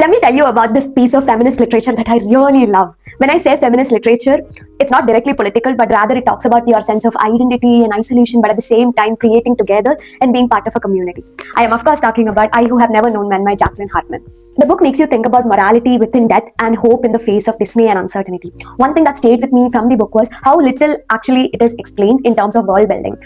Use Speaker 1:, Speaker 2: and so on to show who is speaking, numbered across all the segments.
Speaker 1: Let me tell you about this piece of feminist literature that I really love. When I say feminist literature, it's not directly political, but rather it talks about your sense of identity and isolation, but at the same time creating together and being part of a community. I am, of course, talking about I Who Have Never Known Men by Jacqueline Hartman. The book makes you think about morality within death and hope in the face of dismay and uncertainty. One thing that stayed with me from the book was how little actually it is explained in terms of world building.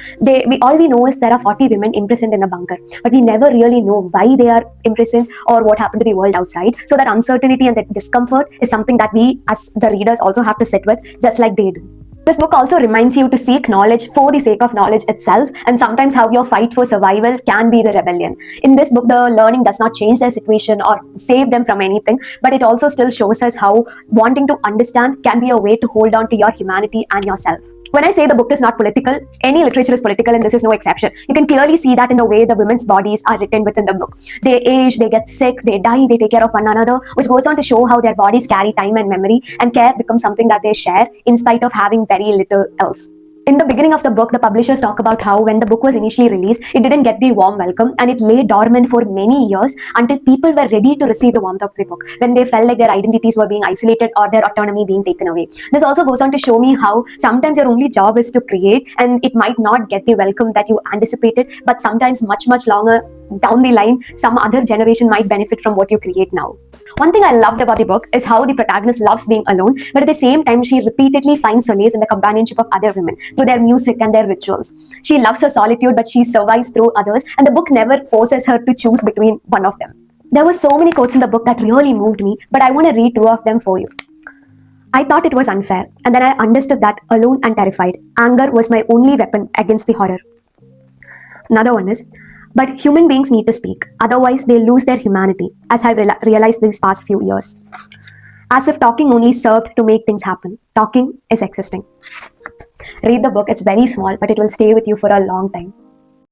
Speaker 1: All we know is there are 40 women imprisoned in a bunker, but we never really know why they are imprisoned or what happened to the world outside. So that uncertainty and that discomfort is something that we as the readers also have to sit with, just like they do. This book also reminds you to seek knowledge for the sake of knowledge itself, and sometimes how your fight for survival can be the rebellion. In this book, the learning does not change their situation or save them from anything, but it also still shows us how wanting to understand can be a way to hold on to your humanity and yourself. When I say the book is not political, any literature is political and this is no exception. You can clearly see that in the way the women's bodies are written within the book. They age, they get sick, they die, they take care of one another, which goes on to show how their bodies carry time and memory, and care becomes something that they share in spite of having very little else. In the beginning of the book, the publishers talk about how when the book was initially released, it didn't get the warm welcome and it lay dormant for many years until people were ready to receive the warmth of the book, when they felt like their identities were being isolated or their autonomy being taken away. This also goes on to show me how sometimes your only job is to create, and it might not get the welcome that you anticipated, but sometimes much, much longer down the line, some other generation might benefit from what you create now. One thing I loved about the book is how the protagonist loves being alone, but at the same time, she repeatedly finds solace in the companionship of other women through their music and their rituals. She loves her solitude, but she survives through others, and the book never forces her to choose between one of them. There were so many quotes in the book that really moved me, but I want to read two of them for you. I thought it was unfair, and then I understood that alone and terrified, anger was my only weapon against the horror. Another one is, but human beings need to speak, otherwise they lose their humanity, as I've realized these past few years. As if talking only served to make things happen. Talking is existing. Read the book, it's very small, but it will stay with you for a long time.